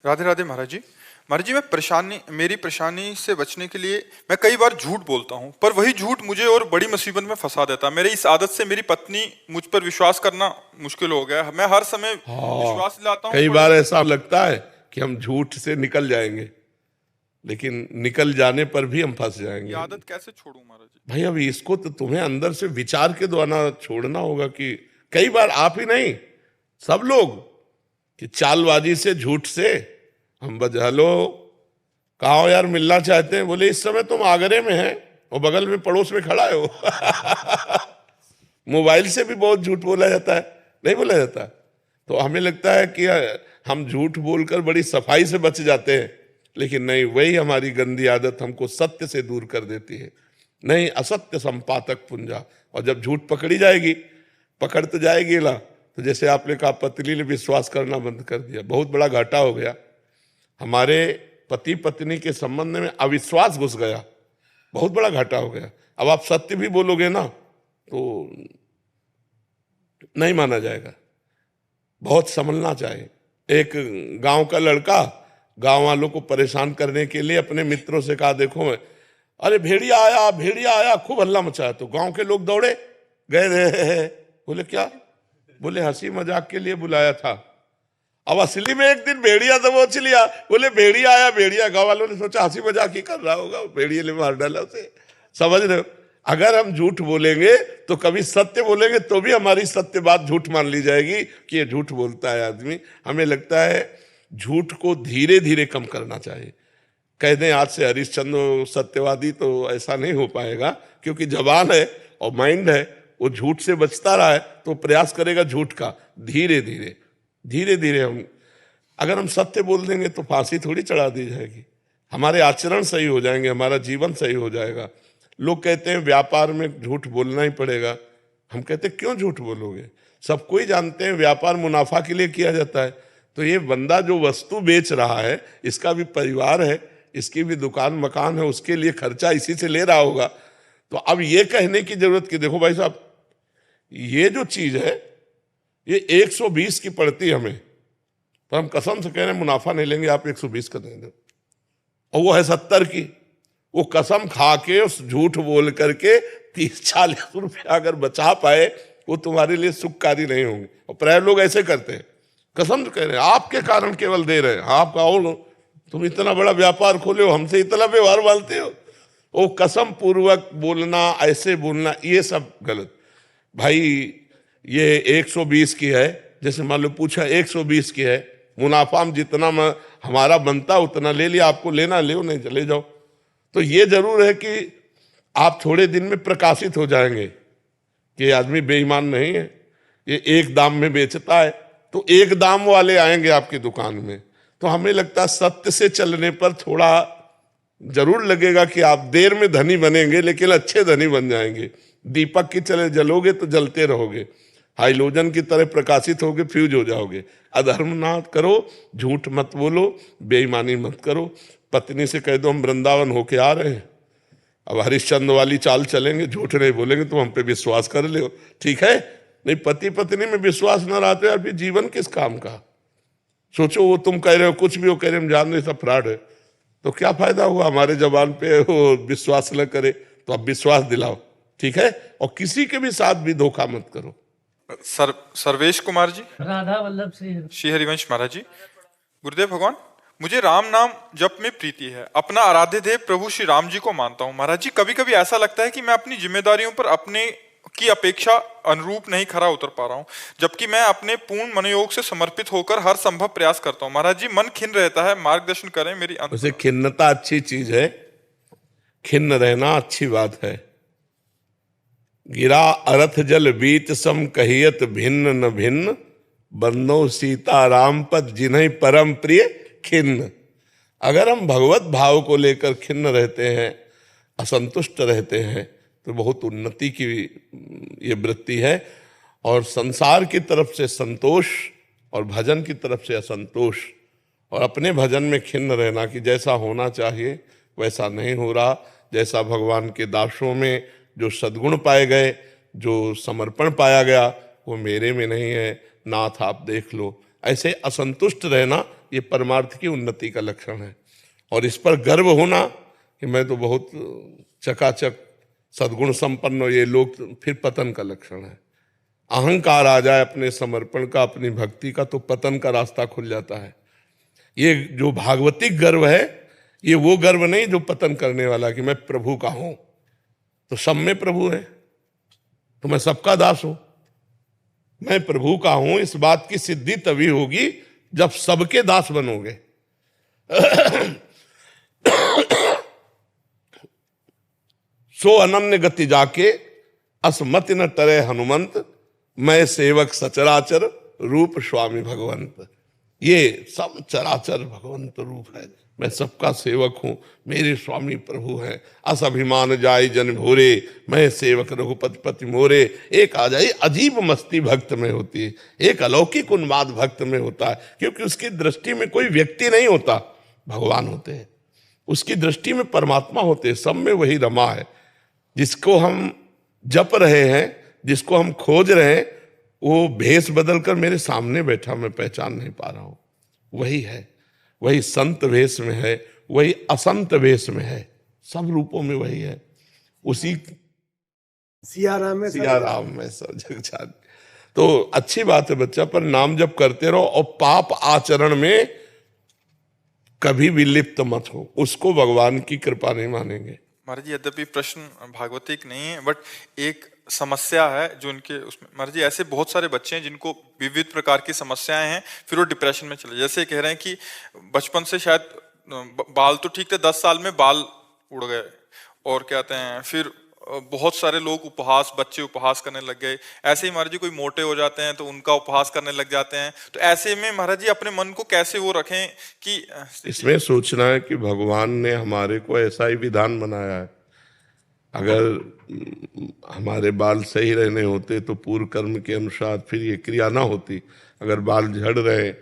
राधे राधे महाराज जी। महाराज जी, मेरी परेशानी से बचने के लिए मैं कई बार झूठ बोलता हूँ, पर वही झूठ मुझे और बड़ी मुसीबत में फंसा देता है। मेरी इस आदत से मेरी पत्नी मुझ पर विश्वास करना मुश्किल हो गया है। मैं हर समय हाँ, विश्वास दिलाता हूँ, कई पर बार ऐसा लगता है कि हम झूठ से निकल जाएंगे, लेकिन निकल जाने पर भी हम फंस ये जाएंगे। आदत कैसे छोड़ूं महाराज जी? भाई अब इसको तो तुम्हें अंदर से विचार के द्वारा छोड़ना होगा कि कई बार आप ही नहीं, सब लोग, कि चालबाजी से, झूठ से हम हेलो, कहाँ हो यार, मिलना चाहते हैं, बोले इस समय तुम आगरे में हैं और बगल में पड़ोस में खड़ा हो। मोबाइल से भी बहुत झूठ बोला जाता है, नहीं बोला जाता? तो हमें लगता है कि हम झूठ बोलकर बड़ी सफाई से बच जाते हैं, लेकिन नहीं, वही हमारी गंदी आदत हमको सत्य से दूर कर देती है। नहीं, असत्य संपातक पुंजा। और जब झूठ पकड़ी जाएगी, पकड़ तो जाएगी ना, तो जैसे आपने कहा पत्नी ने विश्वास करना बंद कर दिया, बहुत बड़ा घाटा हो गया। हमारे पति पत्नी के संबंध में अविश्वास घुस गया, बहुत बड़ा घाटा हो गया। अब आप सत्य भी बोलोगे ना तो नहीं माना जाएगा, बहुत संभलना चाहिए। एक गांव का लड़का गांव वालों को परेशान करने के लिए अपने मित्रों से कहा, देखो मैं, अरे भेड़िया आया, भेड़िया आया, खूब हल्ला मचाया। तो गांव के लोग दौड़े गए रहे। बोले क्या? बोले हंसी मजाक के लिए बुलाया था। अब असली में एक दिन भेड़िया दबोच लिया। बोले भेड़िया आया, भेड़िया। गांव वालों ने सोचा हंसी मजाक ही कर रहा होगा, भेड़िए ने मार डाला उसे। समझ रहे हो? अगर हम झूठ बोलेंगे तो कभी सत्य बोलेंगे तो भी हमारी सत्य बात झूठ मान ली जाएगी कि ये झूठ बोलता है आदमी। हमें लगता है झूठ को धीरे धीरे कम करना चाहिए। कह दें आज से हरिश्चंद्र सत्यवादी, तो ऐसा नहीं हो पाएगा, क्योंकि जबान है और माइंड है, वो झूठ से बचता रहा है तो प्रयास करेगा झूठ का। धीरे धीरे धीरे धीरे अगर हम सत्य बोल देंगे तो फांसी थोड़ी चढ़ा दी जाएगी। हमारे आचरण सही हो जाएंगे, हमारा जीवन सही हो जाएगा। लोग कहते हैं व्यापार में झूठ बोलना ही पड़ेगा। हम कहते हैं क्यों झूठ बोलोगे? सबको ही जानते हैं व्यापार मुनाफा के लिए किया जाता है। तो ये बंदा जो वस्तु बेच रहा है, इसका भी परिवार है, इसकी भी दुकान मकान है, उसके लिए खर्चा इसी से ले रहा होगा। तो अब ये कहने की जरूरत कि देखो भाई साहब, ये जो चीज है ये 120 की पड़ती हमें, पर हम कसम से कह रहे हैं मुनाफा नहीं लेंगे, आप 120 का दे दो, और वो है 70 की। वो कसम खा के, उस झूठ बोल करके 30-40 रुपया अगर बचा पाए, वो तुम्हारे लिए सुखकारी नहीं होंगे। और प्राय लोग ऐसे करते हैं, कसम से कह रहे हैं आपके कारण केवल दे रहे हैं, आपका और तुम इतना बड़ा व्यापार खोले हो, हमसे इतना व्यवहार मानते हो। वो कसम पूर्वक बोलना, ऐसे बोलना, ये सब गलत। भाई ये 120 की है, जैसे मान लो पूछा 120 की है, मुनाफा हम जितना हमारा बनता उतना ले लिया, आपको लेना ले, नहीं चले जाओ। तो ये जरूर है कि आप थोड़े दिन में प्रकाशित हो जाएंगे कि आदमी बेईमान नहीं है, ये एक दाम में बेचता है, तो एक दाम वाले आएंगे आपकी दुकान में। तो हमें लगता है सत्य से चलने पर थोड़ा जरूर लगेगा कि आप देर में धनी बनेंगे, लेकिन अच्छे धनी बन जाएंगे। दीपक की तरह जलोगे तो जलते रहोगे, हाइलोजन की तरह प्रकाशित होगे, फ्यूज हो जाओगे। अधर्म ना करो, झूठ मत बोलो, बेईमानी मत करो। पत्नी से कह दो हम वृंदावन होके आ रहे हैं, अब हरिश्चंद्र वाली चाल चलेंगे, झूठ नहीं बोलेंगे, तुम हम पे विश्वास कर ले, ठीक है? नहीं, पति पत्नी में विश्वास न रहा तो यार फिर जीवन किस काम का? सोचो, वो तुम कह रहे हो कुछ भी, वो कह रहे हम जान रहे सब फ्रॉड है, तो क्या फायदा हुआ? हमारे जबान पे वो विश्वास न करे तो अब विश्वास दिलाओ, ठीक है? और किसी के भी साथ भी धोखा मत करो। सर्वेश कुमार जी, राधा वल्लभ श्री हरिवंश महाराज जी। गुरुदेव भगवान, मुझे राम नाम जप में प्रीति है, अपना आराध्य देव प्रभु श्री राम जी को मानता हूँ। महाराज जी, कभी कभी ऐसा लगता है कि मैं अपनी जिम्मेदारियों पर अपने की अपेक्षा अनुरूप नहीं खरा उतर पा रहा हूँ, जबकि मैं अपने पूर्ण मनोयोग से समर्पित होकर हर संभव प्रयास करता हूँ। महाराज जी, मन खिन्न रहता है, मार्गदर्शन करें मेरी। वैसे खिन्नता अच्छी चीज है, खिन्न रहना अच्छी बात है। गिरा अरथ जल बीत सम कहियत भिन्न न भिन्न, बंदो सीता राम पद जिन्हें परम प्रिय खिन्न। अगर हम भगवत भाव को लेकर खिन्न रहते हैं, असंतुष्ट रहते हैं, तो बहुत उन्नति की ये वृत्ति है। और संसार की तरफ से संतोष और भजन की तरफ से असंतोष, और अपने भजन में खिन्न रहना कि जैसा होना चाहिए वैसा नहीं हो रहा, जैसा भगवान के दासों में जो सद्गुण पाए गए, जो समर्पण पाया गया, वो मेरे में नहीं है, नाथ आप देख लो। ऐसे असंतुष्ट रहना ये परमार्थ की उन्नति का लक्षण है। और इस पर गर्व होना कि मैं तो बहुत चकाचक सद्गुण संपन्न हूं, ये लोग फिर पतन का लक्षण है। अहंकार आ जाए अपने समर्पण का, अपनी भक्ति का, तो पतन का रास्ता खुल जाता है। ये जो भागवतिक गर्व है, ये वो गर्व नहीं जो पतन करने वाला कि मैं प्रभु का हूं, तो सब में प्रभु है तो मैं सबका दास हूं। मैं प्रभु का हूं, इस बात की सिद्धि तभी होगी जब सबके दास बनोगे। सो अनन्य गति जाके असमति न टरे हनुमंत, मैं सेवक सचराचर रूप स्वामी भगवंत। ये सब चराचर भगवंत रूप है, मैं सबका सेवक हूं, मेरे स्वामी प्रभु हैं। अस अभिमान जाय जन भोरे, मैं सेवक रघुपति पति मोरे। एक आ जाए अजीब मस्ती भक्त में होती है, एक अलौकिक उन्माद भक्त में होता है, क्योंकि उसकी दृष्टि में कोई व्यक्ति नहीं होता, भगवान होते हैं। उसकी दृष्टि में परमात्मा होते हैं, सब में वही रमा है। जिसको हम जप रहे हैं, जिसको हम खोज रहे हैं, वो भेष बदलकर मेरे सामने बैठा, मैं पहचान नहीं पा रहा हूं। वही है, वही संत वेश में है, वही असंत वेश में है, सब रूपों में वही है। उसी सिया राम में सब जग जान। तो अच्छी बात है बच्चा, पर नाम जप करते रहो और पाप आचरण में कभी भी लिप्त मत हो, उसको भगवान की कृपा नहीं मानेंगे। महाराज जी, यद्यपि प्रश्न भागवतिक नहीं है, बट एक समस्या है जो उनके उसमें, महाराज जी ऐसे बहुत सारे बच्चे हैं जिनको विविध प्रकार की समस्याएं हैं, फिर वो डिप्रेशन में चले। जैसे कह रहे हैं कि बचपन से शायद बाल तो ठीक थे, 10 साल में बाल उड़ गए, और कहते हैं फिर बहुत सारे लोग बच्चे उपहास करने लग गए। ऐसे ही महाराज जी कोई मोटे हो जाते हैं तो उनका उपहास करने लग जाते हैं। तो ऐसे में महाराज जी अपने मन को कैसे वो रखें कि इसमें सोचना है कि भगवान ने हमारे को ऐसा ही विधान बनाया है। अगर हमारे बाल सही रहने होते तो पूर्व कर्म के अनुसार फिर ये क्रिया ना होती। अगर बाल झड़ रहे,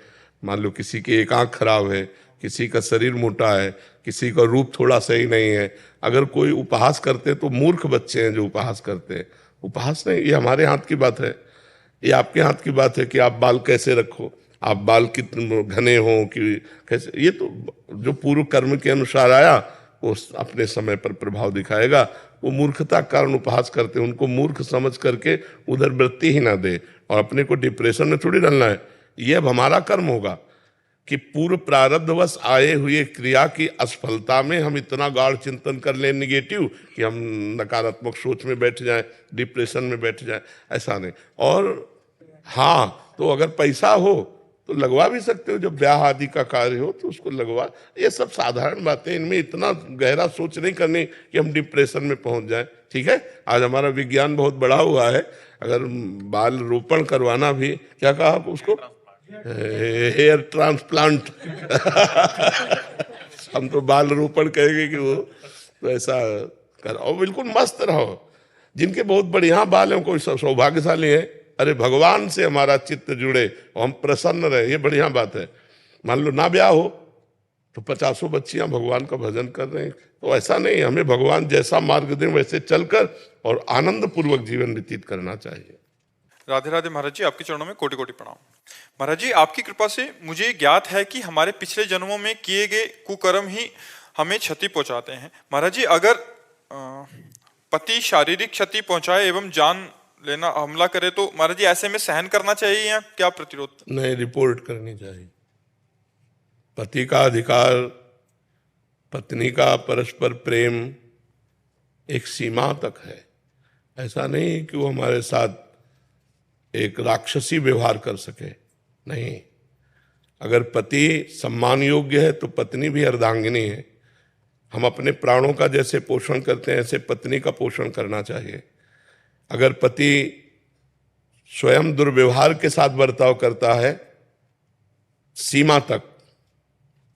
मान लो किसी की एक आंख खराब है, किसी का शरीर मोटा है, किसी का रूप थोड़ा सही नहीं है, अगर कोई उपहास करते तो मूर्ख बच्चे हैं जो उपहास करते हैं। उपहास नहीं, ये हमारे हाथ की बात है, ये आपके हाथ की बात है कि आप बाल कैसे रखो, आप बाल कितने घने हो कि कैसे। ये तो जो पूर्व कर्म के अनुसार आया वो अपने समय पर प्रभाव दिखाएगा। वो मूर्खता के कारण उपहास करते हैं, उनको मूर्ख समझ करके उधर वृत्ति ही ना दे और अपने को डिप्रेशन में थोड़ी डालना है। ये अब हमारा कर्म होगा कि पूर्व प्रारब्धवश आए हुए क्रिया की असफलता में हम इतना गाढ़ चिंतन कर लें निगेटिव कि हम नकारात्मक सोच में बैठ जाएं, डिप्रेशन में बैठ जाएं, ऐसा नहीं। और हाँ, तो अगर पैसा हो तो लगवा भी सकते हो, जब ब्याह आदि का कार्य हो तो उसको लगवा। ये सब साधारण बातें, इनमें इतना गहरा सोच नहीं करनी कि हम डिप्रेशन में पहुंच जाएं। ठीक है, आज हमारा विज्ञान बहुत बड़ा हुआ है। अगर बाल रोपण करवाना भी, क्या कहा उसको, हेयर ट्रांसप्लांट हम तो बाल रोपण कहेंगे कि वो, तो ऐसा करो, बिल्कुल मस्त रहो। जिनके बहुत बढ़िया बाल हैं, कोई सौभाग्यशाली है। अरे भगवान से हमारा चित्त जुड़े और हम प्रसन्न रहे, ये बढ़िया बात है। मान लो ना ब्याह हो तो 50 बच्चियां भगवान का भजन कर रहे हैं, तो ऐसा नहीं, हमें भगवान जैसा मार्ग दें वैसे चलकर और आनंद पूर्वक जीवन व्यतीत करना चाहिए। राधे राधे महाराज जी, आपके चरणों में कोटि कोटि प्रणाम। महाराज जी, आपकी कृपा से मुझे ज्ञात है कि हमारे पिछले जन्मों में किए गए कुकर्म ही हमें क्षति पहुंचाते हैं। महाराज जी, अगर पति शारीरिक क्षति पहुंचाए एवं जान लेना हमला करे तो महाराज जी ऐसे में सहन करना चाहिए या क्या प्रतिरोध? नहीं, रिपोर्ट करनी चाहिए। पति का अधिकार, पत्नी का परस्पर प्रेम एक सीमा तक है। ऐसा नहीं कि वो हमारे साथ एक राक्षसी व्यवहार कर सके, नहीं। अगर पति सम्मान योग्य है तो पत्नी भी अर्धांगिनी है। हम अपने प्राणों का जैसे पोषण करते हैं ऐसे पत्नी का पोषण करना चाहिए। अगर पति स्वयं दुर्व्यवहार के साथ बर्ताव करता है, सीमा तक,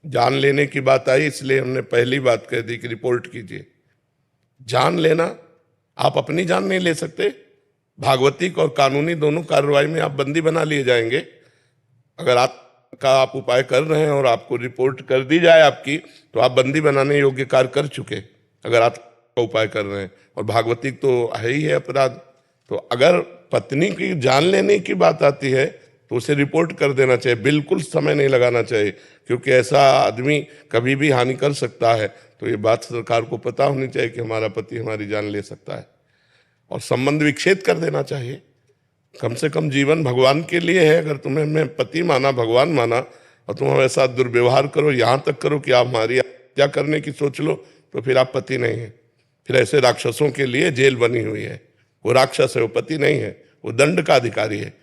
जान लेने की बात आई इसलिए हमने पहली बात कह दी कि रिपोर्ट कीजिए। जान लेना, आप अपनी जान नहीं ले सकते, भागवतिक और कानूनी दोनों कार्रवाई में आप बंदी बना लिए जाएंगे। अगर आप उपाय कर रहे हैं और आपको रिपोर्ट कर दी जाए आपकी, तो आप बंदी बनाने योग्य कार्य कर चुके, अगर आप का उपाय कर रहे हैं। और भागवतिक तो है ही है अपराध। तो अगर पत्नी की जान लेने की बात आती है तो उसे रिपोर्ट कर देना चाहिए, बिल्कुल समय नहीं लगाना चाहिए, क्योंकि ऐसा आदमी कभी भी हानि कर सकता है। तो ये बात सरकार को पता होनी चाहिए कि हमारा पति हमारी जान ले सकता है, और संबंध विच्छेद कर देना चाहिए। कम से कम जीवन भगवान के लिए है। अगर तुम्हें मैं पति माना, भगवान माना, और तुम ऐसा दुर्व्यवहार करो, यहाँ तक करो कि आप हमारी हत्या करने की सोच लो, तो फिर आप पति नहीं है। फिर ऐसे राक्षसों के लिए जेल बनी हुई है। वो राक्षस है, वो पति नहीं है, वो दंड का अधिकारी है।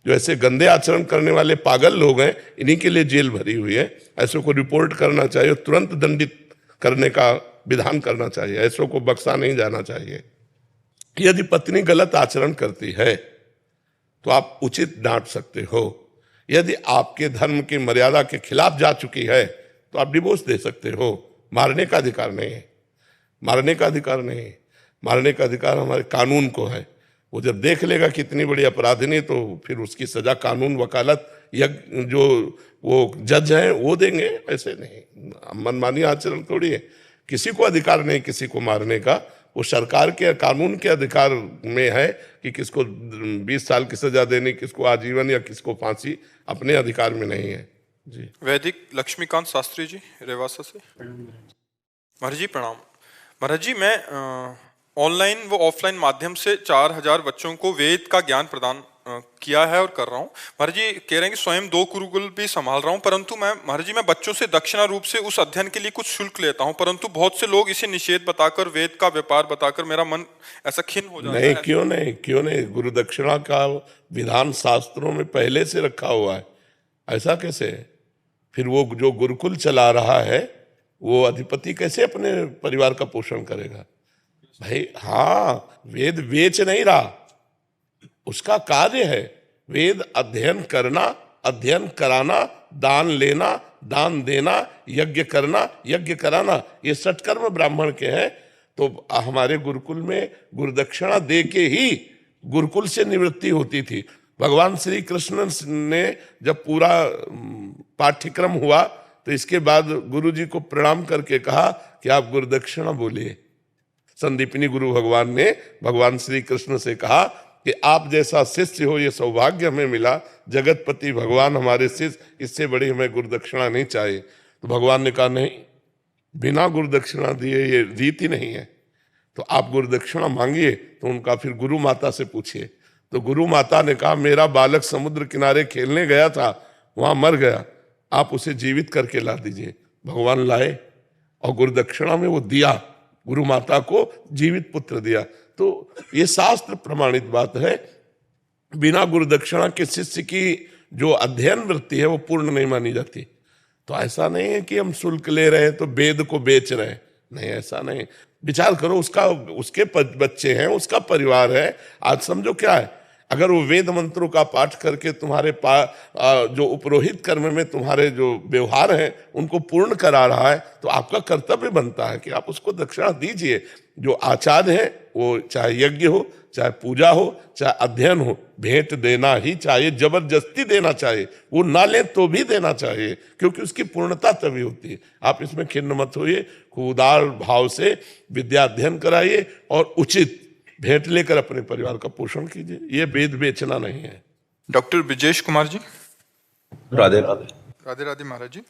जो ऐसे गंदे आचरण करने वाले पागल लोग हैं, इन्हीं के लिए जेल भरी हुई है। ऐसों को रिपोर्ट करना चाहिए, तुरंत दंडित करने का विधान करना चाहिए। ऐसों को बख्शा नहीं जाना चाहिए। यदि पत्नी गलत आचरण करती है तो आप उचित डांट सकते हो। यदि आपके धर्म की मर्यादा के खिलाफ जा चुकी है तो आप डिवोर्स दे सकते हो। मारने का अधिकार नहीं है, मारने का अधिकार नहीं है। मारने का अधिकार हमारे कानून को है। वो जब देख लेगा कि इतनी बड़ी अपराधिनी, तो फिर उसकी सजा कानून, वकालत, यज्ञ, जो वो जज हैं वो देंगे। ऐसे नहीं, मनमानी आचरण थोड़ी है। किसी को अधिकार नहीं किसी को मारने का। वो सरकार के कानून के अधिकार में है कि किसको 20 साल की सजा देनी, किसको आजीवन या किसको फांसी, अपने अधिकार में नहीं है। जी। वैदिक लक्ष्मीकांत शास्त्री जी, रेवासा से। महाराज जी प्रणाम। महाराज जी, मैं ऑनलाइन व ऑफलाइन माध्यम से 4000 बच्चों को वेद का ज्ञान प्रदान किया है और कर रहा हूँ। महाराज जी कह रहे हैं कि स्वयं 2 गुरुकुल भी संभाल रहा हूँ, परंतु महाराज जी मैं बच्चों से दक्षिणा रूप से उस अध्ययन के लिए कुछ शुल्क लेता हूँ, परंतु बहुत से लोग इसे निषेध बताकर, वेद का व्यापार बताकर मेरा मन ऐसा खिन्न हो जाता है। नहीं, क्यों नहीं, गुरु दक्षिणा का विधान शास्त्रों में पहले से रखा हुआ है। ऐसा कैसे है? फिर वो जो गुरुकुल चला रहा है, वो अधिपति कैसे अपने परिवार का पोषण करेगा? भाई हाँ, वेद बेच नहीं रहा, उसका कार्य है वेद अध्ययन करना, अध्ययन कराना, दान लेना, दान देना, यज्ञ करना, यज्ञ कराना, ये सत्कर्म ब्राह्मण के हैं। तो हमारे गुरुकुल में गुरुदक्षिणा दे के ही गुरुकुल से निवृत्ति होती थी। भगवान श्री कृष्ण ने जब पूरा पाठ्यक्रम हुआ तो इसके बाद गुरु जी को प्रणाम करके कहा कि आप गुरुदक्षिणा बोलिए। संदीपनी गुरु भगवान ने भगवान श्री कृष्ण से कहा कि आप जैसा शिष्य हो, ये सौभाग्य हमें मिला, जगतपति भगवान हमारे शिष्य, इससे बड़ी हमें गुरुदक्षिणा नहीं चाहिए। तो भगवान ने कहा नहीं, बिना गुरुदक्षिणा दिए ये रीति नहीं है, तो आप गुरुदक्षिणा मांगिए। तो उनका फिर गुरु माता से पूछिए। तो गुरु माता ने कहा मेरा बालक समुद्र किनारे खेलने गया था, वहां मर गया, आप उसे जीवित करके ला दीजिए। भगवान लाए और गुरुदक्षिणा में वो दिया, गुरु माता को जीवित पुत्र दिया। तो ये शास्त्र प्रमाणित बात है। बिना गुरुदक्षिणा के शिष्य की जो अध्ययन वृत्ति है वो पूर्ण नहीं मानी जाती। तो ऐसा नहीं है कि हम शुल्क ले रहे हैं तो वेद को बेच रहे हैं, नहीं, ऐसा नहीं। विचार करो, उसके बच्चे हैं, उसका परिवार है। आज समझो क्या है, अगर वो वेद मंत्रों का पाठ करके तुम्हारे जो उपरोहित कर्म में तुम्हारे जो व्यवहार हैं उनको पूर्ण करा रहा है, तो आपका कर्तव्य बनता है कि आप उसको दक्षिणा दीजिए। जो आचार्य है वो चाहे यज्ञ हो, चाहे पूजा हो, चाहे अध्ययन हो, भेंट देना ही चाहिए, जबरदस्ती देना चाहिए। वो ना ले तो भी देना चाहिए, क्योंकि उसकी पूर्णता तभी होती है। आप इसमें खिन्न मत होइए, उदार भाव से विद्या अध्ययन कराइए और उचित भेंट लेकर अपने परिवार का पोषण कीजिए। ये वेद बेचना नहीं है। डॉक्टर ब्रिजेश कुमार जी। राधे राधे। राधे राधे महाराज जी।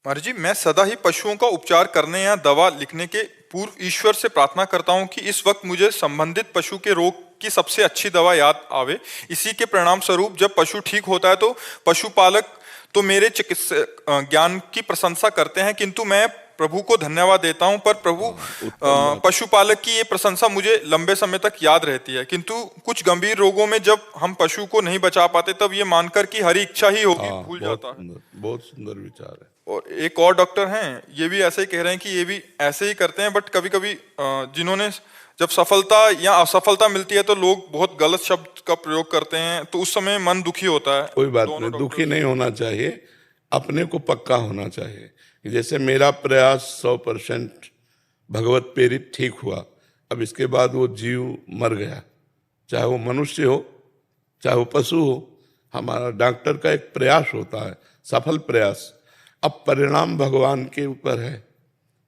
महाराज जी, मैं सदा ही पशुओं का उपचार करने या दवा लिखने के पूर्व ईश्वर से प्रार्थना करता हूं कि इस वक्त मुझे संबंधित पशु के रोग की सबसे अच्छी दवा याद आवे। इसी के परिणाम स्वरूप जब पशु ठीक होता है तो पशुपालक तो मेरे चिकित्सक ज्ञान की प्रशंसा करते हैं, किंतु मैं प्रभु को धन्यवाद देता हूं, पर प्रभु पशुपालक की ये प्रशंसा मुझे लंबे समय तक याद रहती है। किंतु कुछ गंभीर रोगों में जब हम पशु को नहीं बचा पाते तब ये मानकर कि हरी इच्छा ही होगी भूल जाता है। बहुत सुंदर विचार है। और एक और डॉक्टर हैं, ये भी ऐसे ही कह रहे हैं कि ये भी ऐसे ही करते हैं, बट कभी कभी जिन्होंने जब सफलता या असफलता मिलती है तो लोग बहुत गलत शब्द का प्रयोग करते हैं, तो उस समय मन दुखी होता है। कोई बात नहीं, दुखी नहीं होना चाहिए, अपने को पक्का होना चाहिए। जैसे मेरा प्रयास 100% भगवत प्रेरित ठीक हुआ, अब इसके बाद वो जीव मर गया, चाहे वो मनुष्य हो चाहे वो पशु हो, हमारा डॉक्टर का एक प्रयास होता है, सफल प्रयास। अब परिणाम भगवान के ऊपर है।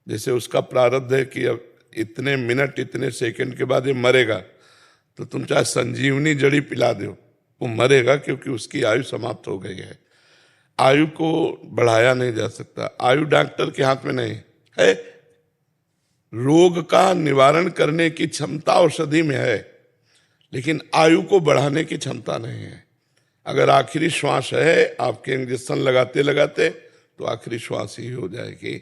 जैसे उसका प्रारब्ध है कि अब इतने मिनट इतने सेकंड के बाद ये मरेगा, तो तुम चाहे संजीवनी जड़ी पिला दो, वो मरेगा, क्योंकि उसकी आयु समाप्त हो गई है। आयु को बढ़ाया नहीं जा सकता, आयु डॉक्टर के हाथ में नहीं है। रोग का निवारण करने की क्षमता औषधि में है, लेकिन आयु को बढ़ाने की क्षमता नहीं है। अगर आखिरी श्वास है, आपके इंजेक्शन लगाते लगाते तो आखिरी श्वास ही हो जाएगी।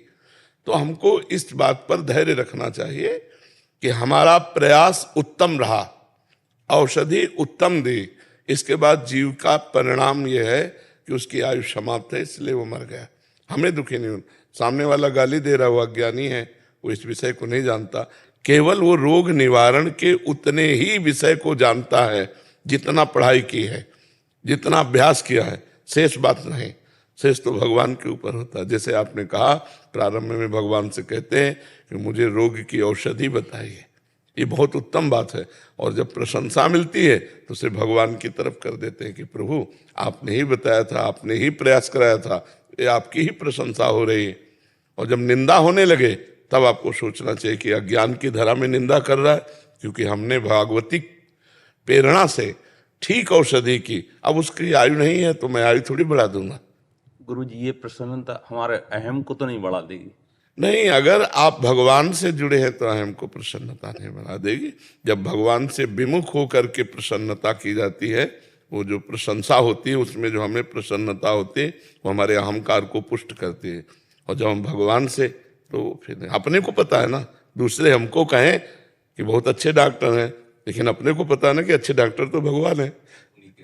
तो हमको इस बात पर धैर्य रखना चाहिए कि हमारा प्रयास उत्तम रहा, औषधि उत्तम दी, इसके बाद जीव का परिणाम यह है कि उसकी आयु समाप्त है, इसलिए वो मर गया। हमें दुखी नहीं होना। सामने वाला गाली दे रहा, वो अज्ञानी है, वो इस विषय को नहीं जानता। केवल वो रोग निवारण के उतने ही विषय को जानता है जितना पढ़ाई की है, जितना अभ्यास किया है, शेष बात नहीं। शेष तो भगवान के ऊपर होता है। जैसे आपने कहा, प्रारंभ में भगवान से कहते हैं कि मुझे रोग की औषधि बताइए, ये बहुत उत्तम बात है। और जब प्रशंसा मिलती है तो उसे भगवान की तरफ कर देते हैं कि प्रभु आपने ही बताया था, आपने ही प्रयास कराया था, ये आपकी ही प्रशंसा हो रही है। और जब निंदा होने लगे तब आपको सोचना चाहिए कि अज्ञान की धरा में निंदा कर रहा है, क्योंकि हमने भागवती प्रेरणा से ठीक औषधि की। अब उसकी आयु नहीं है तो मैं आयु थोड़ी बढ़ा दूंगा। गुरु जी, ये प्रसन्नता हमारे अहम को तो नहीं बढ़ा देगी? नहीं, अगर आप भगवान से जुड़े हैं तो अहम को प्रसन्नता नहीं बढ़ा देगी। जब भगवान से विमुख होकर के प्रसन्नता की जाती है, वो जो प्रशंसा होती है उसमें जो हमें प्रसन्नता होती है वो हमारे अहंकार को पुष्ट करती है। और जब हम भगवान से, तो फिर अपने को पता है ना, दूसरे हमको कहें कि बहुत अच्छे डॉक्टर हैं, लेकिन अपने को पता है ना कि अच्छे डॉक्टर तो भगवान है।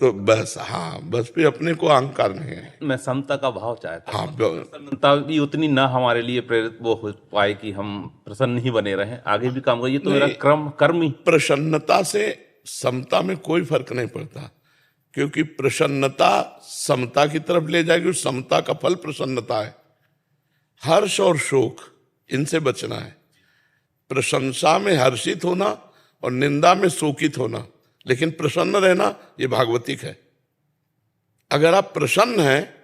तो बस, हाँ, बस फिर अपने को अहंकार नहीं है। मैं समता का भाव चाहता हाँ, हूँ। प्रसन्नता भी उतनी ना हमारे लिए प्रेरित वो हो पाए कि हम प्रसन्न ही बने रहें, आगे भी काम करिए। तो मेरा कर्म ही प्रसन्नता से समता में कोई फर्क नहीं पड़ता, क्योंकि प्रसन्नता समता की तरफ ले जाएगी। समता का फल प्रसन्नता है। हर्ष और शोक, इनसे बचना है। प्रशंसा में हर्षित होना और निंदा में शोकित होना, लेकिन प्रसन्न रहना, ये भागवतिक है। अगर आप प्रसन्न हैं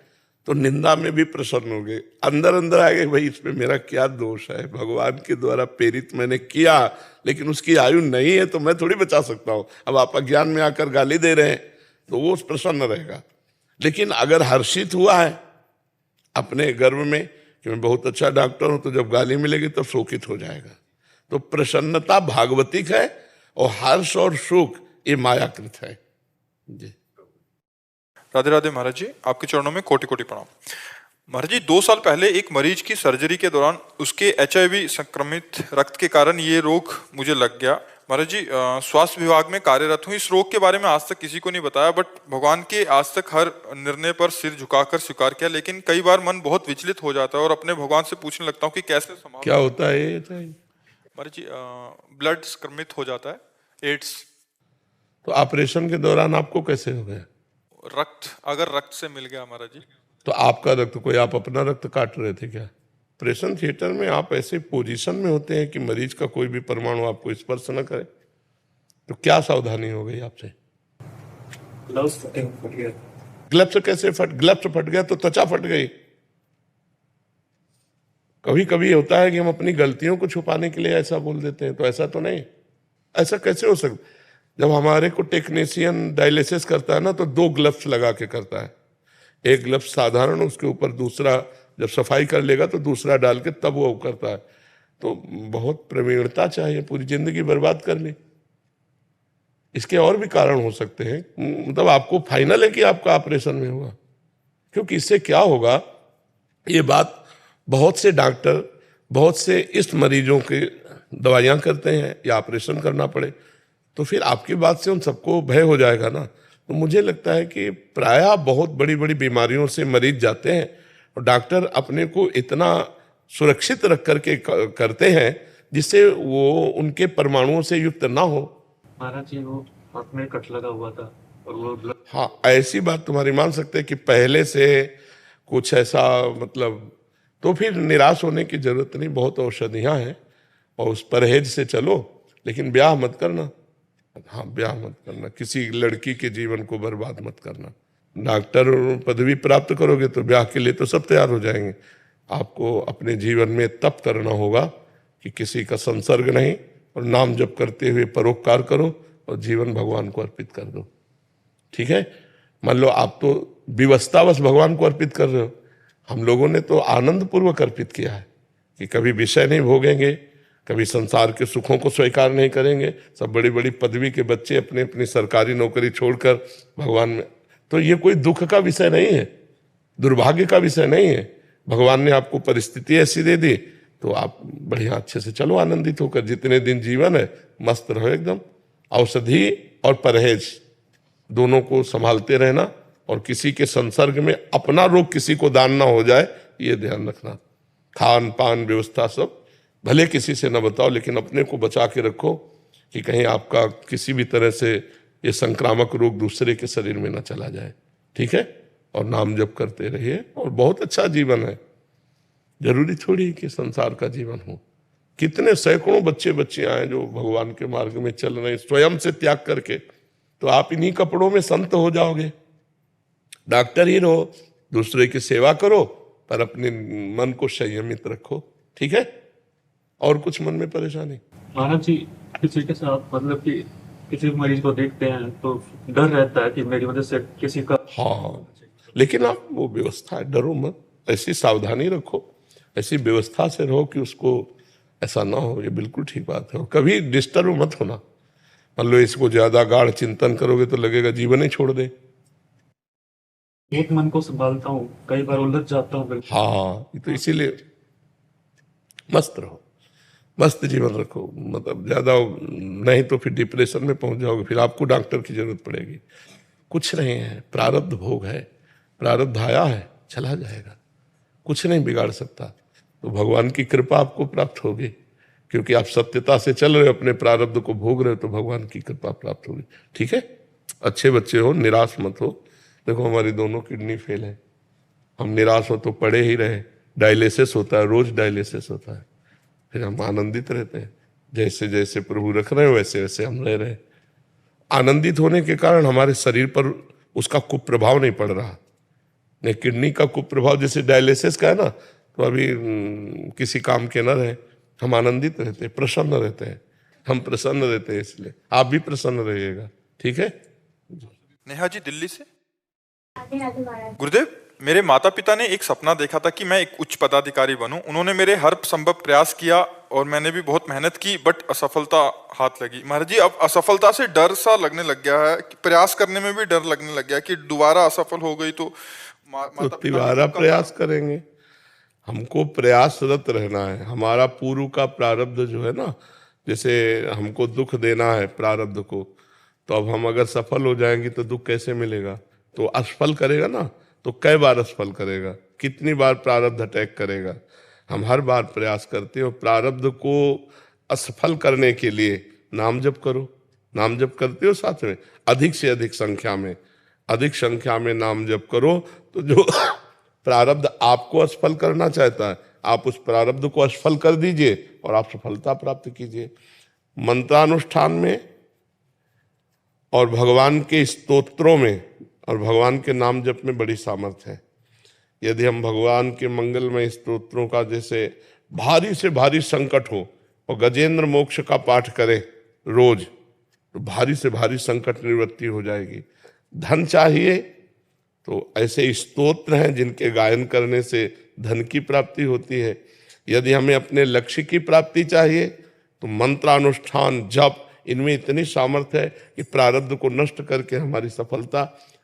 तो निंदा में भी प्रसन्न होंगे। अंदर अंदर आएगा भाई इसमें मेरा क्या दोष है, भगवान के द्वारा प्रेरित मैंने किया, लेकिन उसकी आयु नहीं है तो मैं थोड़ी बचा सकता हूं। अब आप अज्ञान में आकर गाली दे रहे हैं तो वो प्रसन्न रहेगा। लेकिन अगर हर्षित हुआ है अपने गर्व में कि मैं बहुत अच्छा डॉक्टर हूं, तो जब गाली मिलेगी तब शोकित हो जाएगा। तो प्रसन्नता भागवतिक है और हर्ष और शोक ये मायाकृत है। जी, राधे राधे महाराज जी, आपके चरणों में कोटि कोटि प्रणाम। महाराज जी, 2 साल पहले एक मरीज की सर्जरी के दौरान उसके HIV संक्रमित रक्त के कारण ये रोग मुझे लग गया। महाराज जी, स्वास्थ्य विभाग में कार्यरत हूँ। इस रोग के बारे में आज तक किसी को नहीं बताया, बट भगवान के आज तक हर निर्णय पर सिर झुकाकर स्वीकार किया। लेकिन कई बार मन बहुत विचलित हो जाता है और अपने भगवान से पूछने लगता हूँ कि कैसे संभाल। क्या होता है ये? महाराज जी, ब्लड संक्रमित हो जाता है, एड्स। तो ऑपरेशन के दौरान आपको कैसे हो गया? अगर रक्त से मिल गया महाराज जी। तो आपका रक्त, कोई आप अपना रक्त काट रहे थे क्या? ऑपरेशन थिएटर में आप ऐसे पोजीशन में होते हैं कि मरीज का कोई भी परमाणु आपको स्पर्श न करे, तो क्या सावधानी हो गई आपसे? ग्लव्स फट गया। ग्लव्स कैसे ग्लव्स फट गया तो त्वचा फट गई। कभी कभी होता है कि हम अपनी गलतियों को छुपाने के लिए ऐसा बोल देते हैं, तो ऐसा तो नहीं। ऐसा कैसे हो सकता? जब हमारे को टेक्नीशियन डायलिसिस करता है ना, तो 2 ग्लव्स लगा के करता है। एक ग्लव्स साधारण, उसके ऊपर दूसरा, जब सफाई कर लेगा तो दूसरा डाल के तब वो करता है। तो बहुत प्रवीणता चाहिए, पूरी जिंदगी बर्बाद कर ली। इसके और भी कारण हो सकते हैं, मतलब आपको फाइनल है कि आपका ऑपरेशन में होगा, क्योंकि इससे क्या होगा, ये बात बहुत से डॉक्टर, बहुत से इस मरीजों के दवाइयाँ करते हैं या ऑपरेशन करना पड़े, तो फिर आपकी बात से उन सबको भय हो जाएगा ना। तो मुझे लगता है कि प्रायः बहुत बड़ी बड़ी बीमारियों से मरीज जाते हैं और डॉक्टर अपने को इतना सुरक्षित रख करके करते हैं जिससे वो उनके परमाणुओं से युक्त ना हो। महाराज जी, वो हाथ में कट लगा हुआ था और वो हाँ, ऐसी बात तुम्हारी मान सकते हैं कि पहले से कुछ ऐसा, मतलब, तो फिर निराश होने की जरूरत नहीं। बहुत औषधियाँ हैं और उस परहेज से चलो, लेकिन ब्याह मत करना। हाँ, ब्याह मत करना, किसी लड़की के जीवन को बर्बाद मत करना। डॉक्टर पदवी प्राप्त करोगे तो ब्याह के लिए तो सब तैयार हो जाएंगे। आपको अपने जीवन में तप करना होगा कि किसी का संसर्ग नहीं, और नाम जप करते हुए परोपकार करो और जीवन भगवान को अर्पित कर दो। ठीक है। मान लो आप तो विवशतावश भगवान को अर्पित कर रहे हो, हम लोगों ने तो आनंद पूर्वक अर्पित किया है कि कभी विषय नहीं भोगेंगे, कभी संसार के सुखों को स्वीकार नहीं करेंगे। सब बड़ी बड़ी पदवी के बच्चे अपनी अपनी सरकारी नौकरी छोड़कर भगवान में, तो ये कोई दुख का विषय नहीं है, दुर्भाग्य का विषय नहीं है। भगवान ने आपको परिस्थिति ऐसी दे दी तो आप बढ़िया अच्छे से चलो, आनंदित होकर, जितने दिन जीवन है मस्त रहो एकदम। औषधि और परहेज दोनों को संभालते रहना, और किसी के संसर्ग में अपना रोग किसी को दान ना हो जाए, ये ध्यान रखना। खान पान व्यवस्था सब भले किसी से न बताओ, लेकिन अपने को बचा के रखो कि कहीं आपका किसी भी तरह से ये संक्रामक रोग दूसरे के शरीर में न चला जाए, ठीक है। और नाम जप करते रहिए, और बहुत अच्छा जीवन है। जरूरी थोड़ी कि संसार का जीवन हो। कितने सैकड़ों बच्चे बच्चियां हैं जो भगवान के मार्ग में चल रहे हैं स्वयं से त्याग करके। तो आप इन्हीं कपड़ों में संत हो जाओगे। डॉक्टर ही रहो, दूसरे की सेवा करो, पर अपने मन को संयमित रखो, ठीक है। और कुछ मन में परेशानी? महाराज जी, किसी के साथ मतलब कि किसी मरीज को देखते हैं तो डर रहता है कि मेरी वजह से किसी का। हाँ, लेकिन आप वो व्यवस्था है, डरो मत, ऐसी सावधानी रखो, ऐसी व्यवस्था से रहो कि उसको ऐसा ना हो। ये बिल्कुल ठीक बात है। और कभी डिस्टर्ब मत होना। मान लो इसको ज्यादा गाढ़ चिंतन करोगे तो लगेगा जीवन ही छोड़ दे। एक मन को संभालता हूँ, कई बार उलझ जाता हूँ बिल्कुल। हाँ, ये तो इसीलिए मस्त रहो, मस्त जीवन रखो। मतलब ज्यादा नहीं तो फिर डिप्रेशन में पहुंच जाओगे, फिर आपको डॉक्टर की जरूरत पड़ेगी। कुछ नहीं है, प्रारब्ध भोग है, प्रारब्ध आया है, चला जाएगा, कुछ नहीं बिगाड़ सकता। तो भगवान की कृपा आपको प्राप्त होगी, क्योंकि आप सत्यता से चल रहे हो, अपने प्रारब्ध को भोग रहे हो, तो भगवान की कृपा प्राप्त होगी, ठीक है। अच्छे बच्चे हो, निराश मत हो। देखो हमारी दोनों किडनी फेल है, हम निराश हो तो पड़े ही रहे। डायलिसिस होता है, रोज डायलिसिस होता है, फिर हम आनंदित रहते हैं। जैसे जैसे प्रभु रख रहे हो वैसे वैसे हम रह रहे हैं। आनंदित होने के कारण हमारे शरीर पर उसका कुप्रभाव नहीं पड़ रहा। नहीं, किडनी का कुप्रभाव जैसे डायलिसिस का है ना, तो अभी किसी काम के न रहे, हम आनंदित रहते हैं, प्रसन्न रहते हैं। हम प्रसन्न रहते हैं, इसलिए आप भी प्रसन्न रहिएगा, ठीक है। नेहा जी दिल्ली से। गुरुदेव, मेरे माता पिता ने एक सपना देखा था कि मैं एक उच्च पदाधिकारी बनूं। उन्होंने मेरे हर संभव प्रयास किया और मैंने भी बहुत मेहनत की, बट असफलता हाथ लगी। महाराज जी, अब असफलता से डर सा लगने लग गया है, प्रयास करने में भी डर लगने लग गया है कि दोबारा असफल हो गई तो दोबारा प्रयास करेंगे। हमको प्रयासरत रहना है। हमारा पूर्व का प्रारब्ध जो है ना, जैसे हमको दुख देना है प्रारब्ध को, तो अब हम अगर सफल हो जाएंगे तो दुख कैसे मिलेगा? तो असफल करेगा ना, तो कई बार असफल करेगा, कितनी बार प्रारब्ध अटैक करेगा। हम हर बार प्रयास करते हो। प्रारब्ध को असफल करने के लिए नाम जप करो। नाम जप करते हो साथ में, अधिक से अधिक संख्या में, अधिक संख्या में नाम जप करो। तो जो प्रारब्ध आपको असफल करना चाहता है, आप उस प्रारब्ध को असफल कर दीजिए और आप सफलता प्राप्त कीजिए। मंत्रानुष्ठान में और भगवान के स्तोत्रों में और भगवान के नाम जप में बड़ी सामर्थ्य है। यदि हम भगवान के मंगलमय स्तोत्रों का, जैसे भारी से भारी संकट हो और गजेंद्र मोक्ष का पाठ करें रोज, तो भारी से भारी संकट निवृत्ति हो जाएगी। धन चाहिए तो ऐसे स्तोत्र हैं जिनके गायन करने से धन की प्राप्ति होती है। यदि हमें अपने लक्ष्य की प्राप्ति चाहिए तो मंत्रानुष्ठान, जप, इनमें इतनी सामर्थ्य है कि प्रारब्ध को नष्ट करके हमारी सफलता।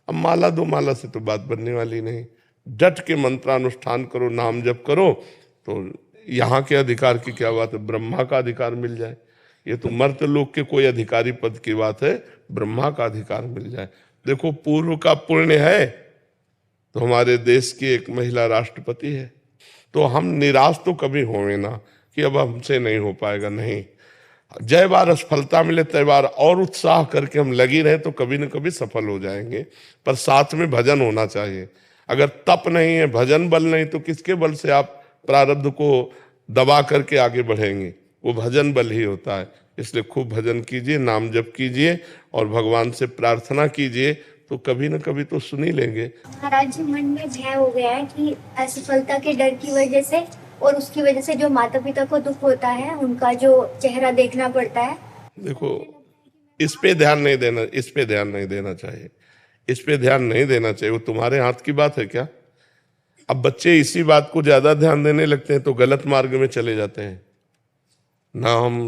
अब माला दो माला से तो बात बनने वाली नहीं। डट के मंत्रानुष्ठान करो, नाम जप करो, तो यहाँ के अधिकार की क्या बात है, ब्रह्मा का अधिकार मिल जाए। ये तो मर्त्य लोक के कोई अधिकारी पद की बात है, ब्रह्मा का अधिकार मिल जाए। देखो, पूर्व का पुण्य है तो हमारे देश की एक महिला राष्ट्रपति है। तो हम निराश तो कभी होंगे ना कि अब हमसे नहीं हो पाएगा, नहीं। जय बार असफलता मिले तय बार और उत्साह करके हम लगी रहे तो कभी न कभी सफल हो जाएंगे। पर साथ में भजन होना चाहिए। अगर तप नहीं है, भजन बल नहीं, तो किसके बल से आप प्रारब्ध को दबा करके आगे बढ़ेंगे? वो भजन बल ही होता है। इसलिए खूब भजन कीजिए, नाम जप कीजिए और भगवान से प्रार्थना कीजिए, तो कभी न कभी तो सुन ही लेंगे। महाराज जी, मन में भय हो गया है कि असफलता के डर की वजह से और उसकी वजह से जो माता पिता को दुख होता है, उनका जो चेहरा देखना पड़ता है। देखो, इस पे ध्यान नहीं देना चाहिए। इस पे ध्यान नहीं देना चाहिए। वो तुम्हारे हाथ की बात है क्या? अब बच्चे इसी बात को ज्यादा ध्यान देने लगते हैं तो गलत मार्ग में चले जाते हैं। ना हम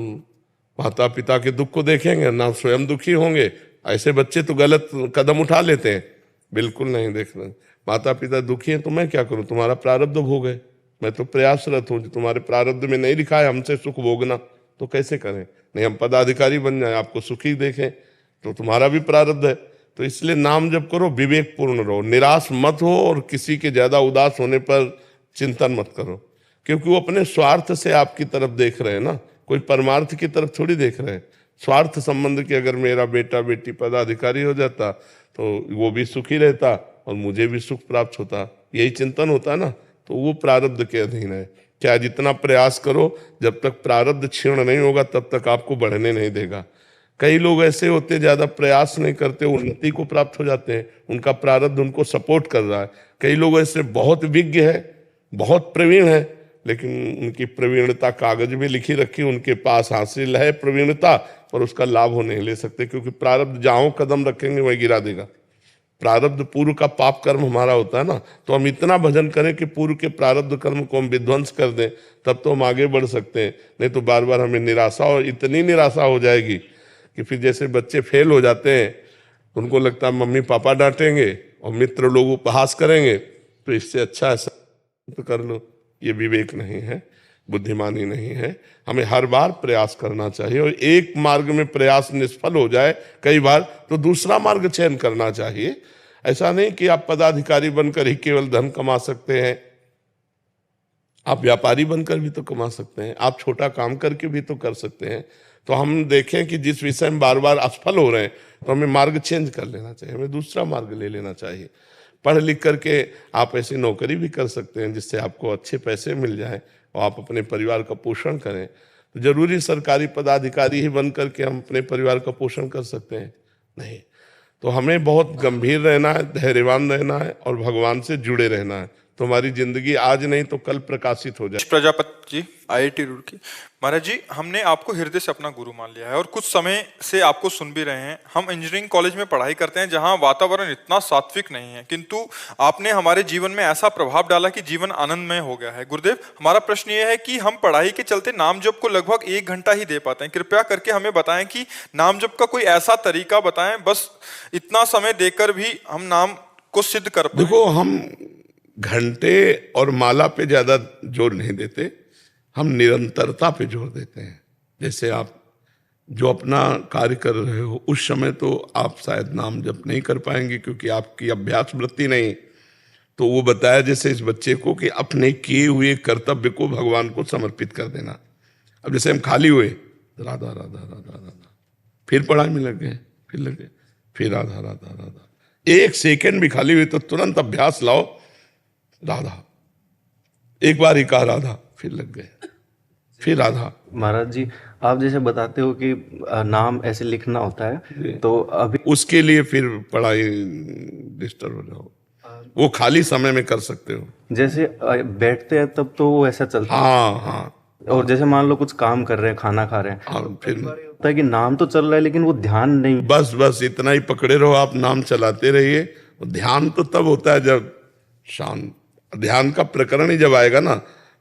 माता पिता के दुख को देखेंगे, ना स्वयं दुखी होंगे। ऐसे बच्चे तो गलत कदम उठा लेते हैं। बिल्कुल नहीं देखना। माता पिता दुखी हैं तो मैं क्या करूं? तुम्हारा प्रारब्ध भोग है। मैं तो प्रयासरत हूं, तुम्हारे प्रारब्ध में नहीं लिखा है हमसे सुख भोगना, तो कैसे करें? नहीं हम पदाधिकारी बन जाए, आपको सुखी देखें, तो तुम्हारा भी प्रारब्ध है। तो इसलिए नाम जप करो, विवेक पूर्ण रहो, निराश मत हो और किसी के ज्यादा उदास होने पर चिंतन मत करो, क्योंकि वो अपने स्वार्थ से आपकी तरफ देख रहे हैं ना, कोई परमार्थ की तरफ थोड़ी देख रहे हैं। स्वार्थ संबंध की अगर मेरा बेटा बेटी पदाधिकारी हो जाता तो वो भी सुखी रहता और मुझे भी सुख प्राप्त होता, यही चिंतन होता ना। तो वो प्रारब्ध के अधीन है। क्या जितना प्रयास करो, जब तक प्रारब्ध क्षीण नहीं होगा तब तक आपको बढ़ने नहीं देगा। कई लोग ऐसे होते ज्यादा प्रयास नहीं करते, उन्नति को प्राप्त हो जाते हैं, उनका प्रारब्ध उनको सपोर्ट कर रहा है। कई लोग ऐसे बहुत विज्ञ है, बहुत प्रवीण है, लेकिन उनकी प्रवीणता कागज में लिखी रखी, उनके पास हासिल है प्रवीणता, पर उसका लाभ वो नहीं ले सकते, क्योंकि प्रारब्ध जहां कदम रखेंगे वहीं गिरा देगा। प्रारब्ध पूर्व का पाप कर्म हमारा होता है ना, तो हम इतना भजन करें कि पूर्व के प्रारब्ध कर्म को हम विध्वंस कर दें, तब तो हम आगे बढ़ सकते हैं। नहीं तो बार बार हमें निराशा, और इतनी निराशा हो जाएगी कि फिर जैसे बच्चे फेल हो जाते हैं, उनको लगता है मम्मी पापा डांटेंगे और मित्र लोग उपहास करेंगे, तो इससे अच्छा ऐसा तो कर लो। ये विवेक नहीं है, बुद्धिमानी नहीं है। हमें हर बार प्रयास करना चाहिए, और एक मार्ग में प्रयास निष्फल हो जाए कई बार तो दूसरा मार्ग चयन करना चाहिए। ऐसा नहीं कि आप पदाधिकारी बनकर ही केवल धन कमा सकते हैं, आप व्यापारी बनकर भी तो कमा सकते हैं, आप छोटा काम करके भी तो कर सकते हैं। तो हम देखें कि जिस विषय में बार बार असफल हो रहे हैं तो हमें मार्ग चेंज कर लेना चाहिए, हमें दूसरा मार्ग ले लेना चाहिए। पढ़ लिख करके आप ऐसी नौकरी भी कर सकते हैं जिससे आपको अच्छे पैसे मिल जाएं और आप अपने परिवार का पोषण करें। तो जरूरी सरकारी पदाधिकारी ही बन करके हम अपने परिवार का पोषण कर सकते हैं? नहीं। तो हमें बहुत गंभीर रहना है, धैर्यवान रहना है और भगवान से जुड़े रहना है, तो हमारी जिंदगी आज नहीं तो कल प्रकाशित हो जाए। प्रजापति जी, IIT रुड़की। महाराज जी, हमने आपको हृदय से अपना गुरु मान लिया है और कुछ समय से आपको सुन भी रहे हैं। हम इंजीनियरिंग कॉलेज में पढ़ाई करते हैं जहां वातावरण इतना सात्विक नहीं है, किंतु आपने हमारे जीवन में ऐसा प्रभाव डाला कि जीवन आनंदमय हो गया है। गुरुदेव, हमारा प्रश्न ये है कि हम पढ़ाई के चलते नाम जप को लगभग 1 घंटा ही दे पाते हैं। कृपया करके हमें बताएं कि नाम जप का कोई ऐसा तरीका बताएं, बस इतना समय देकर भी हम नाम को सिद्ध कर पाए। देखो, हम घंटे और माला पे ज्यादा जोर नहीं देते, हम निरंतरता पे जोर देते हैं। जैसे आप जो अपना कार्य कर रहे हो उस समय तो आप शायद नाम जप नहीं कर पाएंगे क्योंकि आपकी अभ्यास वृत्ति नहीं। तो वो बताया जैसे इस बच्चे को कि अपने किए हुए कर्तव्य को भगवान को समर्पित कर देना। अब जैसे हम खाली हुए, राधा राधा राधा राधा, फिर पढ़ाई में लग गए, फिर लग गए, फिर राधा राधा राधा। 1 सेकेंड भी खाली हुई तो तुरंत अभ्यास लाओ, राधा। एक बार ही कहा राधा, फिर लग गए, फिर राधा। महाराज जी, आप जैसे बताते हो कि नाम ऐसे लिखना होता है, तो अभी उसके लिए फिर पढ़ाई डिस्टर्ब हो जाओ, वो खाली समय में कर सकते हो। जैसे बैठते हैं तब तो वो ऐसा चलता है। हाँ हाँ। और जैसे मान लो कुछ काम कर रहे हैं, खाना खा रहे हैं, हाँ, फिर होता है कि नाम तो चल रहा है लेकिन वो ध्यान नहीं। बस बस इतना ही पकड़े रहो, आप नाम चलाते रहिए। ध्यान तो तब होता है जब शांत, ध्यान का प्रकरण ही जब आएगा ना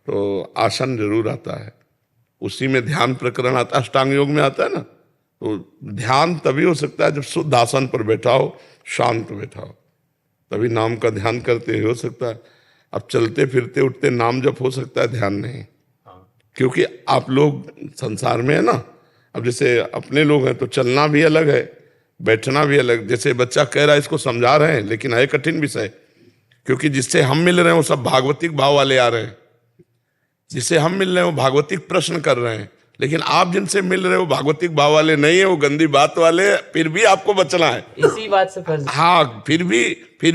तो आसन जरूर आता है, उसी में ध्यान प्रकरण आता है, अष्टांग योग में आता है ना। तो ध्यान तभी हो सकता है जब शुद्ध आसन पर बैठा हो, शांत बैठा हो, तभी नाम का ध्यान करते हो सकता है। अब चलते फिरते उठते नाम जप हो सकता है, ध्यान नहीं, क्योंकि आप लोग संसार में है ना। अब जैसे अपने लोग हैं तो चलना भी अलग है, बैठना भी अलग। जैसे बच्चा कह रहा है, इसको समझा रहे हैं लेकिन है कठिन विषय, क्योंकि जिससे हम मिल रहे हैं वो सब भागवतिक भाव वाले आ रहे हैं, जिससे हम मिल रहे हैं वो भागवतिक प्रश्न कर रहे हैं, लेकिन आप जिनसे मिल रहे हो भागवतिक भाव वाले नहीं है, वो गंदी बात वाले। फिर भी आपको बचना है, इसी बात से फर्ज। हाँ, फिर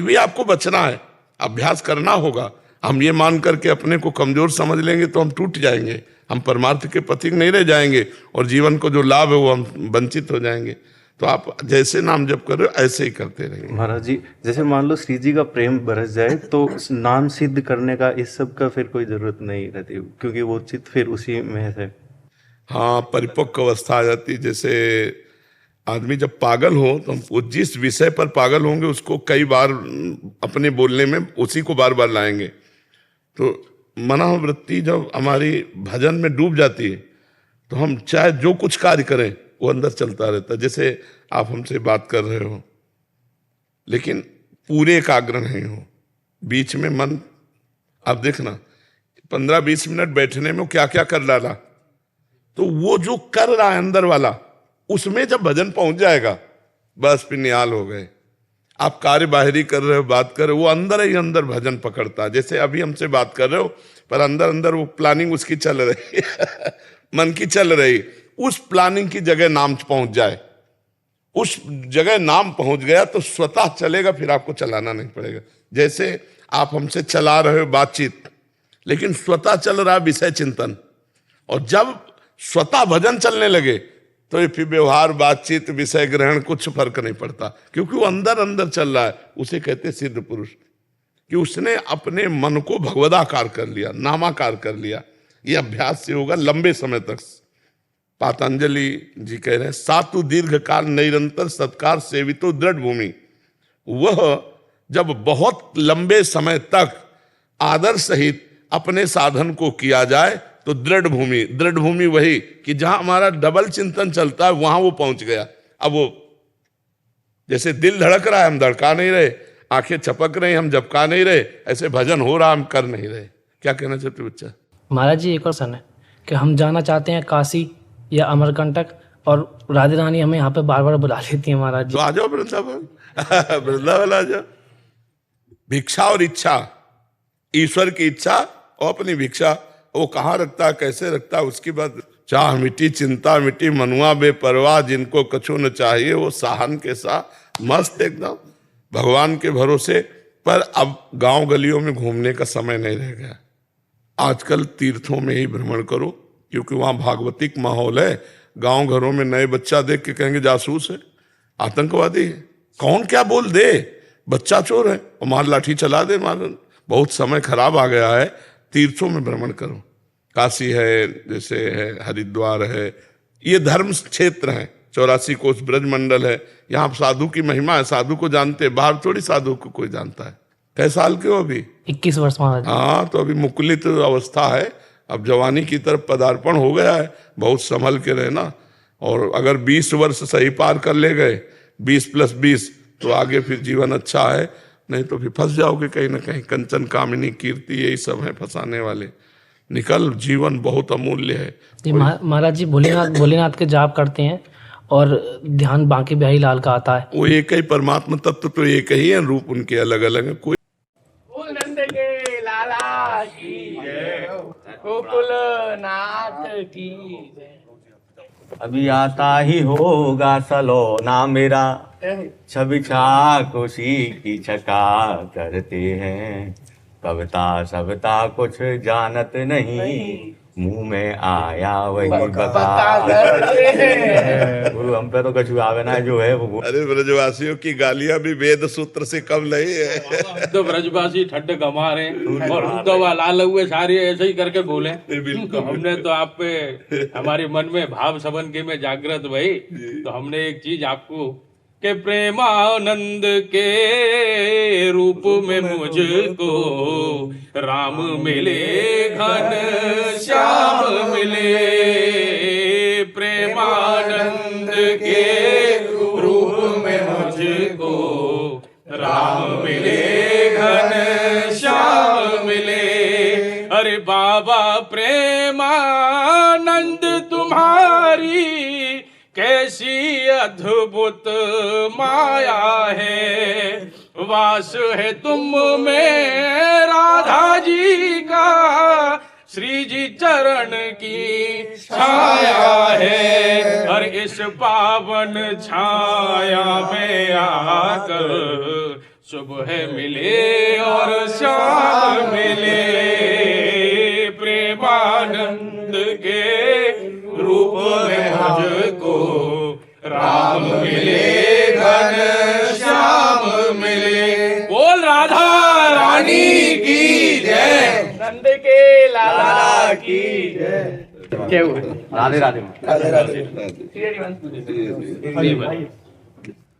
भी आपको बचना है, अभ्यास करना होगा। हम ये मान करके अपने को कमजोर समझ लेंगे तो हम टूट जाएंगे, हम परमार्थ के पथिक नहीं रह जाएंगे और जीवन को जो लाभ है वो हम वंचित हो जाएंगे। तो आप जैसे नाम जप कर रहे हो ऐसे ही करते रहिए। महाराज जी, जैसे मान लो श्री जी का प्रेम बरस जाए तो नाम सिद्ध करने का इस सब का फिर कोई जरूरत नहीं रहती, क्योंकि वो चित्त फिर उसी में है। हाँ, परिपक्व अवस्था आ जाती। जैसे आदमी जब पागल हो तो वो जिस विषय पर पागल होंगे उसको कई बार अपने बोलने में उसी को बार बार लाएंगे। तो मनोवृत्ति जब हमारी भजन में डूब जाती है तो हम चाहे जो कुछ कार्य करें वो अंदर चलता रहता है। जैसे आप हमसे बात कर रहे हो लेकिन पूरे एकाग्र नहीं हो, बीच में मन, आप देखना 15-20 मिनट बैठने में क्या क्या कर डाला, तो वो जो कर रहा है अंदर वाला, उसमें जब भजन पहुंच जाएगा बस फिर निहाल हो गए। आप कार्य बाहरी कर रहे हो, बात कर रहे हो, वो अंदर ही अंदर भजन पकड़ता है। जैसे अभी हमसे बात कर रहे हो पर अंदर अंदर वो प्लानिंग उसकी चल रही मन की चल रही, उस प्लानिंग की जगह नाम पहुंच जाए, उस जगह नाम पहुंच गया तो स्वतः चलेगा, फिर आपको चलाना नहीं पड़ेगा। जैसे आप हमसे चला रहे हो बातचीत, लेकिन स्वतः चल रहा विषय चिंतन, और जब स्वतः भजन चलने लगे तो ये फिर व्यवहार, बातचीत, विषय ग्रहण कुछ फर्क नहीं पड़ता, क्योंकि वो अंदर अंदर चल रहा है। उसे कहते सिद्ध पुरुष, कि उसने अपने मन को भगवदाकार कर लिया, नामाकार कर लिया। ये अभ्यास से होगा लंबे समय तक। पातंजलि जी कह रहे हैं, सातु दीर्घ काल निरंतर सत्कार सेवितो दृढ़ भूमि। वह जब बहुत लंबे समय तक आदर सहित अपने साधन को किया जाए तो दृढ़ भूमि, दृढ़ भूमि वही कि जहां हमारा डबल चिंतन चलता है वहां वो पहुंच गया। अब वो जैसे दिल धड़क रहा है, हम धड़का नहीं रहे, आंखें चपक रही, हम झपका नहीं रहे, ऐसे भजन हो रहा, हम कर नहीं रहे। क्या कहना चाहते हो बच्चा? महाराज जी, एक और प्रश्न है कि हम जाना चाहते हैं काशी या अमरकंटक, और राधे रानी हमें यहाँ पे बार बार बुला लेती है महाराज जी। तो आ जाओ वृंदावन, वृंदावन आ जाओ। भिक्षा और इच्छा, ईश्वर की इच्छा और अपनी भिक्षा, वो कहाँ रखता है, कैसे रखता है, उसकी बात। चाह मिटी चिंता मिटी, मनुआ बेपरवाह, जिनको कछु न चाहिए वो साहन के साथ मस्त एकदम भगवान के भरोसे। पर अब गांव गलियों में घूमने का समय नहीं रह गया। आजकल तीर्थों में ही भ्रमण करो, क्योंकि वहां भागवतिक माहौल है। गांव घरों में नए बच्चा देख के कहेंगे जासूस है, आतंकवादी है, कौन क्या बोल दे, बच्चा चोर है और मार लाठी चला दे, मार। बहुत समय खराब आ गया है। तीर्थों में भ्रमण करो, काशी है, जैसे है हरिद्वार है, ये धर्म क्षेत्र है। 84 कोस ब्रजमंडल है, यहाँ साधु की महिमा है, साधु को जानते, बाहर थोड़ी साधु को कोई जानता है। कै साल के हो अभी? 21 वर्ष महाराज। हाँ, तो अभी मुकुलित अवस्था है, अब जवानी की तरफ पदार्पण हो गया है। बहुत संभल के रहना, और अगर 20 वर्ष सही पार कर ले गए, 20 + 20, तो आगे फिर जीवन अच्छा है, नहीं तो फिर फंस जाओगे कहीं ना कहीं। कंचन कामिनी कीर्ति यही सब है फंसाने वाले। निकल, जीवन बहुत अमूल्य है। ये महाराज जी भोलेनाथ के जाप करते हैं और ध्यान बांके बिहारी लाल का आता है। वो एक ही परमात्मा तत्व तो एक ही है, रूप उनके अलग अलग है। कोई नंद के लाला की जय, गोकुल नाथ की जय। अभी आता ही होगा सलोना मेरा, छवि छाक उसी की छका करते हैं। कविता सविता कुछ जानत नहीं, मुंह में आया वही बता करते हैं। हम पे तो कछु आवे ना जो है वो। अरे ब्रजवासियों की गालियां भी वेद सूत्र से कम नहीं है। तो ब्रजवासी ठड्ड गमा रहे और हम तो लाल हुए सारे ऐसे ही करके बोले। तो हमने तो आप पे हमारे मन में भाव सबन में जागृत भाई, तो हमने एक चीज आपको के प्रेमानंद के रूप में मुझको राम मिले, घन श्याम मिले। प्रेमानंद के रूप में मुझको राम मिले, घन श्याम मिले। अरे बाबा प्रेमानंद तुम्हारी कैसी अद्भुत माया है, वास है तुम में राधा जी का, श्री जी चरण की छाया है। और इस पावन छाया में आकर सुबह मिले और शाम मिले। प्रेमानंद के रूप में मुझको राम मिले, घन श्याम मिले। बोल राधा रानी की जय, नंद के लाला की जय। क्या हुआ? राधे राधे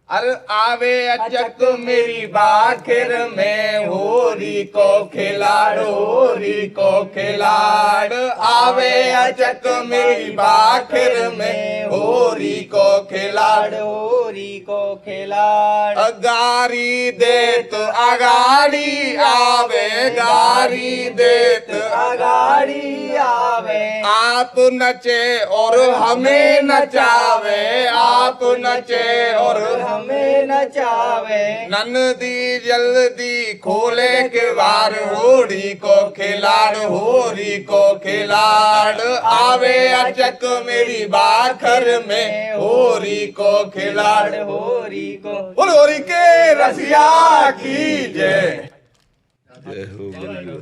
अरे आवे अचक मेरी बाखिर में होरी को खिलाड़, होरी को खिलाड़। आवे अचक मेरी बाखिर में होरी को खिलाड़, होरी को खिलाड़। गारी देत अगाड़ी आवे, गारी देत अगाड़ी आवे। आप नचे और हमें नचावे, आप नचे और हमें नचावे। नंदी जल्दी खोले के बार, होरी को खिलाड़, होरी को खिलाड़। आवे अचक मेरी बाखर में होरी को खिलाड़, होरी को। होरी के रसिया की जय। जय हो बलियो।